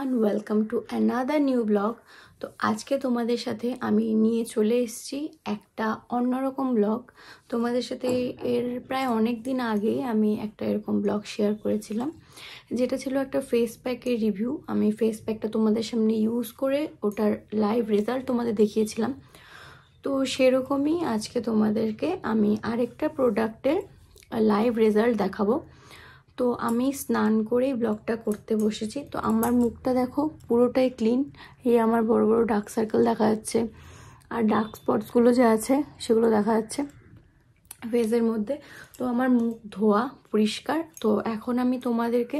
Everyone, welcome to another new blog. তো আজকে তোমাদের সাথে আমি নিয়ে চলে এসেছি একটা অন্যরকম ব্লগ। তোমাদের সাথে এর প্রায় অনেক দিন আগে আমি একটা এরকম ব্লগ শেয়ার করেছিলাম, যেটা ছিল একটা ফেস প্যাকের রিভিউ। আমি ফেস প্যাকটা তোমাদের সামনে ইউজ করে ওটার লাইভ রেজাল্ট তোমাদের দেখিয়েছিলাম। তো সেরকমই আজকে তোমাদেরকে আমি আরেকটা প্রোডাক্টের লাইভ রেজাল্ট দেখাবো। তো আমি স্নান করেই ব্লগটা করতে বসেছি। তো আমার মুখটা দেখো পুরোটাই ক্লিন। এই আমার বড় বড় ডার্ক সার্কেল দেখা যাচ্ছে, আর ডার্ক স্পটসগুলো যে আছে সেগুলো দেখা যাচ্ছে ফেসের মধ্যে। তো আমার মুখ ধোয়া পরিষ্কার। তো এখন আমি তোমাদেরকে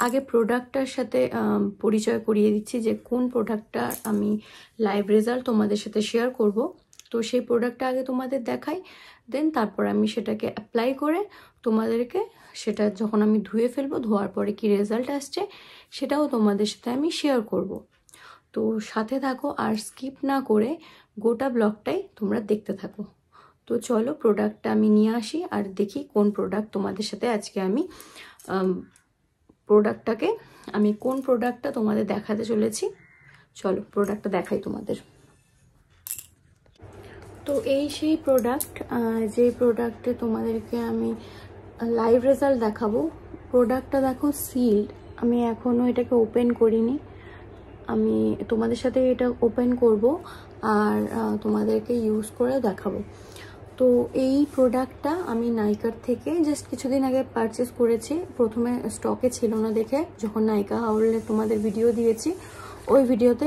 আগে প্রোডাক্টটার সাথে পরিচয় করিয়ে দিচ্ছি যে কোন প্রোডাক্টটা আমি লাইভ রেজাল্ট তোমাদের সাথে শেয়ার করব। তো সেই প্রোডাক্টটা আগে তোমাদের দেখাই, দেন তারপর আমি সেটাকে অ্যাপ্লাই করে তোমাদেরকে সেটা যখন আমি ধুয়ে ফেলবো, ধোয়ার পরে কি রেজাল্ট আসছে সেটাও তোমাদের সাথে আমি শেয়ার করব। তো সাথে থাকো আর স্কিপ না করে গোটা ব্লগটাই তোমরা দেখতে থাকো। তো চলো প্রোডাক্টটা আমি নিয়ে আসি আর দেখি কোন প্রোডাক্ট তোমাদের সাথে আজকে আমি কোন প্রোডাক্টটা তোমাদের দেখাতে চলেছি। চলো প্রোডাক্টটা দেখাই তোমাদের। তো এই সেই প্রোডাক্ট, যে প্রোডাক্টে তোমাদেরকে আমি লাইভ রেজাল্ট দেখাবো। প্রোডাক্টটা দেখো সিল্ড, আমি এখনও এটাকে ওপেন করিনি। আমি তোমাদের সাথে এটা ওপেন করব আর তোমাদেরকে ইউজ করে দেখাবো। তো এই প্রোডাক্টটা আমি নাইকার থেকে জাস্ট কিছুদিন আগে পারচেস করেছি। প্রথমে স্টকে ছিল না দেখে, যখন নাইকা হাউলে তোমাদের ভিডিও দিয়েছি ওই ভিডিওতে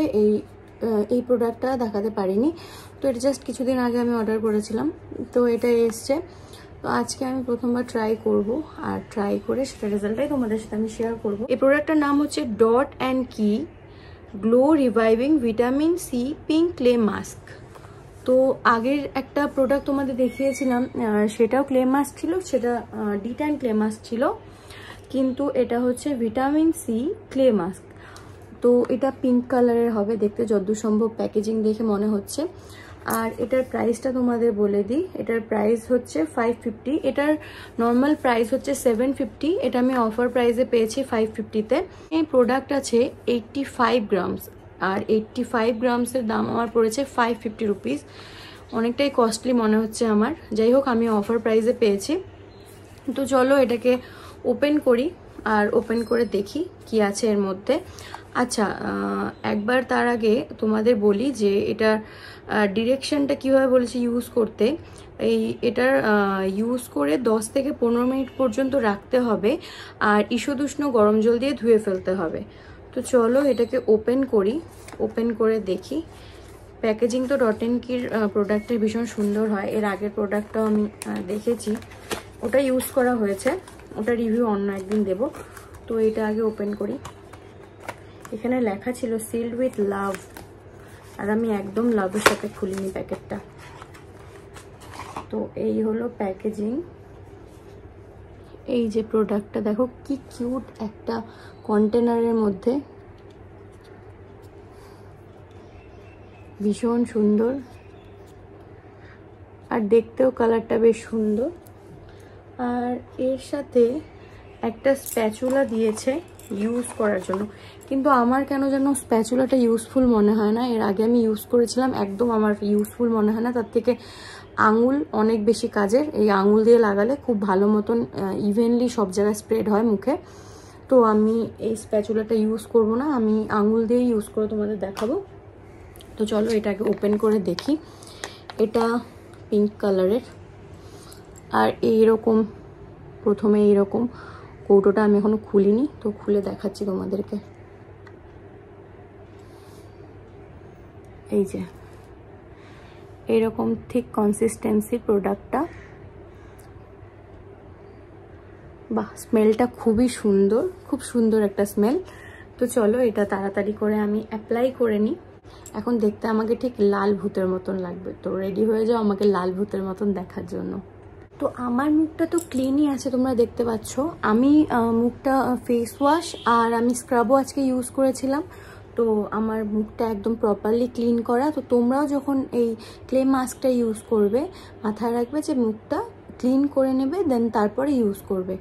এই প্রোডাক্টটা দেখাতে পারিনি। তো এটা জাস্ট কিছুদিন আগে আমি অর্ডার করেছিলাম, তো এটা এসছে। তো আজকে আমি প্রথমবার ট্রাই করব, আর ট্রাই করে সেটা রেজাল্টটাই তোমাদের সাথে আমি শেয়ার করব। এই প্রোডাক্টটার নাম হচ্ছে dot and key glow reviving vitamin C pink clay mask. তো আগের একটা প্রোডাক্ট তোমাদের দেখিয়েছিলাম, সেটাও ক্লে মাস্ক ছিল, সেটা ডিট্যান ক্লে মাস্ক ছিল, কিন্তু এটা হচ্ছে ভিটামিন সি ক্লে মাস্ক। তো এটা পিঙ্ক কালারের হবে দেখতে, যতদূর সম্ভব প্যাকেজিং দেখে মনে হচ্ছে। আর এটার প্রাইসটা তোমাদের বলে দিই। এটার প্রাইস হচ্ছে 550, এটার নর্মাল প্রাইস হচ্ছে 750, এটা আমি অফার প্রাইসে পেয়েছি 550-তে। এই প্রোডাক্ট আছে 85 গ্রামস, আর 85 গ্রামসের দাম আমার পড়েছে 550 রুপিস। অনেকটাই কস্টলি মনে হচ্ছে আমার, যাই হোক আমি অফার প্রাইসে পেয়েছি। তো চলো এটাকে ওপেন করি আর ওপেন করে দেখি কি আছে এর মধ্যে। আচ্ছা, একবার তার আগে তোমাদের বলি যে এটার ডিরেকশনটা কীভাবে বলেছি ইউজ করতে। এটার ইউজ করে 10 থেকে 15 মিনিট পর্যন্ত রাখতে হবে, আর ঈষদুষ্ণ গরম জল দিয়ে ধুয়ে ফেলতে হবে। তো চলো এটাকে ওপেন করি, ওপেন করে দেখি। প্যাকেজিং তো ডট অ্যান্ড কির প্রোডাক্টের ভীষণ সুন্দর হয়। এর আগের প্রোডাক্টটাও আমি দেখেছি, ওটা ইউজ করা হয়েছে, ওটা রিভিউ অন্য একদিন দেব। তো এটা আগে ওপেন করি। এখানে লেখা ছিল সিল্ড উইথ লাভ, আর আমি একদম লাভের সাথে খুলিনি প্যাকেটটা। তো এই হলো প্যাকেজিং। এই যে প্রোডাক্টটা দেখো কি কিউট একটা কন্টেনারের মধ্যে, ভীষণ সুন্দর, আর দেখতেও কালারটা বেশ সুন্দর। আর এর সাথে একটা স্প্যাচুলা দিয়েছে ইউজ করার জন্য, কিন্তু আমার কেন যেন স্প্যাচুলাটা ইউজফুল মনে হয় না। এর আগে আমি ইউজ করেছিলাম, একদম আমার ইউজফুল মনে হয় না। তার থেকে আঙুল অনেক বেশি কাজের, এই আঙুল দিয়ে লাগালে খুব ভালো মতন ইভেনলি সব জায়গায় স্প্রেড হয় মুখে। তো আমি এই স্প্যাচুলাটা ইউজ করব না, আমি আঙুল দিয়ে ইউজ করে তোমাদের দেখাবো। তো চলো এটাকে ওপেন করে দেখি। এটা পিঙ্ক কালারের, আর এইরকম প্রথমে এইরকম কৌটোটা আমি এখনো খুলিনি, তো খুলে দেখাচ্ছি তোমাদেরকে। এই যে এইরকম ঠিক কনসিস্টেন্সির প্রোডাক্টটা। বাহ, স্মেলটা খুবই সুন্দর, খুব সুন্দর একটা স্মেল। তো চলো এটা তাড়াতাড়ি করে আমি অ্যাপ্লাই করে নিই। এখন দেখতে আমাকে ঠিক লাল ভূতের মতন লাগবে, তো রেডি হয়ে যাও আমাকে লাল ভূতের মতন দেখার জন্য। তো আমার মুখটা তো ক্লিনই আছে, তোমরা দেখতে পাচ্ছ। আমি মুখটা ফেস ওয়াশ আর আমি স্ক্রাবও আজকে ইউজ করেছিলাম, তো আমার মুখটা একদম প্রপারলি ক্লিন করা। তো তোমরাও যখন এই ক্লে মাস্কটা ইউজ করবে মাথায় রাখবে যে মুখটা ক্লিন করে নেবে, দেন তারপরে ইউজ করবে।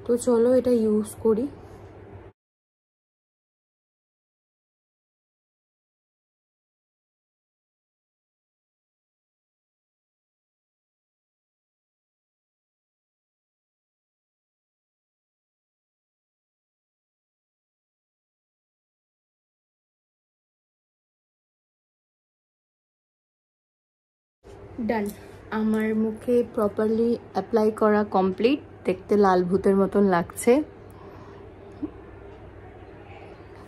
তো চলো এটা ইউজ করি। ডান, আমার মুখে প্রপারলি অ্যাপ্লাই করা কমপ্লিট। দেখতে লাল ভূতের মতন লাগছে।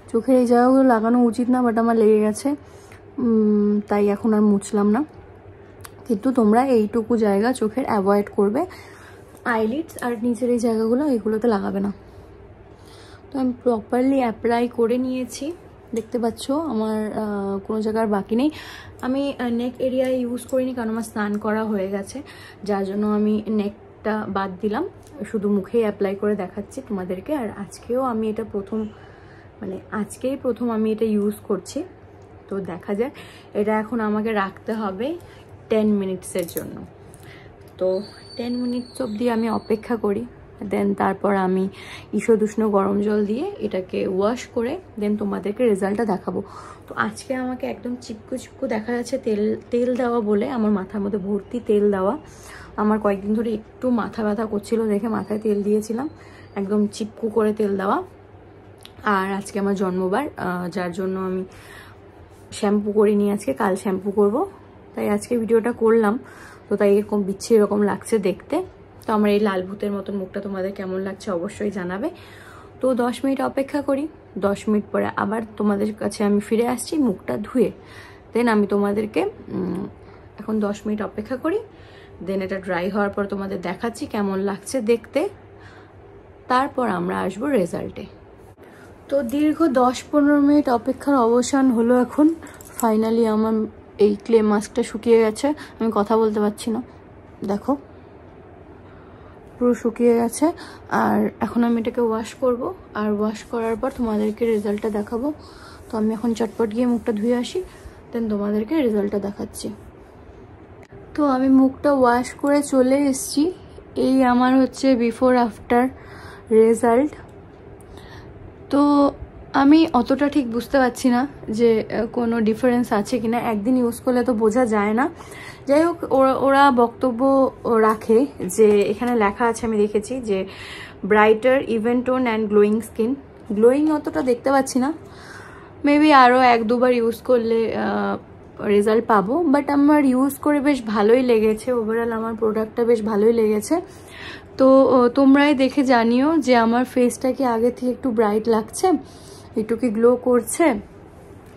চোখের এই জায়গাগুলো লাগানো উচিত না, বাট আমার লেগে গেছে, তাই এখন আর মুছলাম না। কিন্তু তোমরা এইটুকু জায়গা চোখের অ্যাভয়েড করবে, আইলিডস আর নিচের এই জায়গাগুলো এইগুলোতে লাগাবে না। তো আমি প্রপারলি অ্যাপ্লাই করে নিয়েছি, দেখতে পাচ্ছ আমার কোনো জায়গার বাকি নেই। আমি নেক এরিয়ায় ইউজ করিনি কারণ আমার স্নান করা হয়ে গেছে, যার জন্য আমি নেকটা বাদ দিলাম, শুধু মুখেই অ্যাপ্লাই করে দেখাচ্ছি তোমাদেরকে। আর আজকেও আমি এটা আজকেই প্রথম আমি এটা ইউজ করছি। তো দেখা যাক, এটা এখন আমাকে রাখতে হবে 10 মিনিটসের জন্য। তো 10 মিনিটস অবধি আমি অপেক্ষা করি, দেন তারপর আমি ঈষদুষ্ণ গরম জল দিয়ে এটাকে ওয়াশ করে দেন তোমাদেরকে রেজাল্টটা দেখাবো। তো আজকে আমাকে একদম চিপকু চিপকু দেখা যাচ্ছে, তেল দেওয়া বলে আমার মাথার মধ্যে ভর্তি তেল দেওয়া। আমার কয়েকদিন ধরে একটু মাথা ব্যথা করছিল দেখে মাথায় তেল দিয়েছিলাম, একদম চিপকু করে তেল দেওয়া। আর আজকে আমার জন্মবার, যার জন্য আমি শ্যাম্পু করিনি আজকে, কাল শ্যাম্পু করব, তাই আজকে ভিডিওটা করলাম। তো তাই এরকম বিচ্ছিরি এরকম লাগছে দেখতে। তো আমার এই লাল ভূতের মতন মুখটা তোমাদের কেমন লাগছে অবশ্যই জানাবে। তো 10 মিনিট অপেক্ষা করি, 10 মিনিট পরে আবার তোমাদের কাছে আমি ফিরে আসছি মুখটা ধুয়ে। দেন আমি তোমাদেরকে এখন 10 মিনিট অপেক্ষা করি, দেন এটা ড্রাই হওয়ার পর তোমাদের দেখাচ্ছি কেমন লাগছে দেখতে, তারপর আমরা আসবো রেজাল্টে। তো দীর্ঘ 10-15 মিনিট অপেক্ষার অবসান হলো এখন। ফাইনালি আমার এই ক্লে মাস্কটা শুকিয়ে গেছে, আমি কথা বলতে পারছি না, দেখো পুরো শুকিয়ে গেছে। আর এখন আমি এটাকে ওয়াশ করব, আর ওয়াশ করার পর তোমাদেরকে রেজাল্টটা দেখাবো। তো আমি এখন চটপট গিয়ে মুখটা ধুয়ে আসি, দেন তোমাদেরকে রেজাল্টটা দেখাচ্ছি। তো আমি মুখটা ওয়াশ করে চলে এসেছি, এই আমার হচ্ছে বিফোর আফটার রেজাল্ট। তো আমি অতটা ঠিক বুঝতে পারছি না যে কোনো ডিফারেন্স আছে কিনা, একদিন ইউজ করলে তো বোঝা যায় না। যাই হোক, ওরা বক্তব্য রাখে যে এখানে লেখা আছে, আমি দেখেছি যে brighter, even tone and glowing skin. Glowing অতটা দেখতে পাচ্ছি না, মেবি আরও 1-2 বার ইউজ করলে রেজাল্ট পাবো। বাট আমার ইউজ করে বেশ ভালোই লেগেছে, ওভারঅল আমার প্রোডাক্টটা বেশ ভালোই লেগেছে। তো তোমরাই দেখে জানিও যে আমার ফেসটা কি আগে থেকে একটু ব্রাইট লাগছে, একটু কি গ্লো করছে।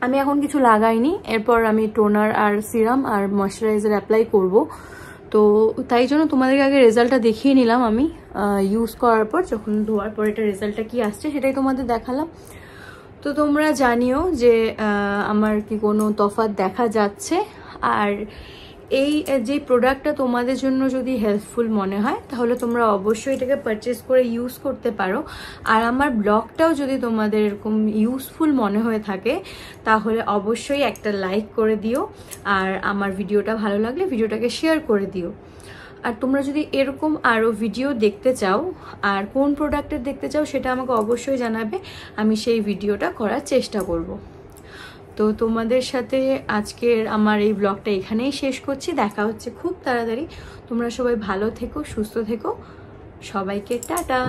আমি এখন কিছু লাগাইনি, এরপর আমি টোনার আর সিরাম আর ময়শ্চারাইজার অ্যাপ্লাই করব। তো তাই জন্য তোমাদেরকে আগে রেজাল্টটা দেখিয়ে নিলাম আমি ইউজ করার পর, যখন ধোয়ার পর এটা রেজাল্টটা কি আসছে সেটাই তোমাদের দেখালাম। তো তোমরা জানিও যে আমার কি কোনো তফাৎ দেখা যাচ্ছে। আর এই যে প্রোডাক্টটা তোমাদের জন্য যদি হেল্পফুল মনে হয় তাহলে তোমরা অবশ্যই এটাকে পারচেস করে ইউজ করতে পারো। আর আমার ব্লগটাও যদি তোমাদের এরকম ইউজফুল মনে হয়ে থাকে তাহলে অবশ্যই একটা লাইক করে দিও, আর আমার ভিডিওটা ভালো লাগলে ভিডিওটাকে শেয়ার করে দিও। আর তোমরা যদি এরকম আরও ভিডিও দেখতে চাও আর কোন প্রোডাক্টের দেখতে চাও সেটা আমাকে অবশ্যই জানাবে, আমি সেই ভিডিওটা করার চেষ্টা করব। তো তোমাদের সাথে আজকের আমার এই ব্লগটা এখানেই শেষ করছি, দেখা হচ্ছে খুব তাড়াতাড়ি। তোমরা সবাই ভালো থেকো, সুস্থ থেকো, সবাইকে টাটা।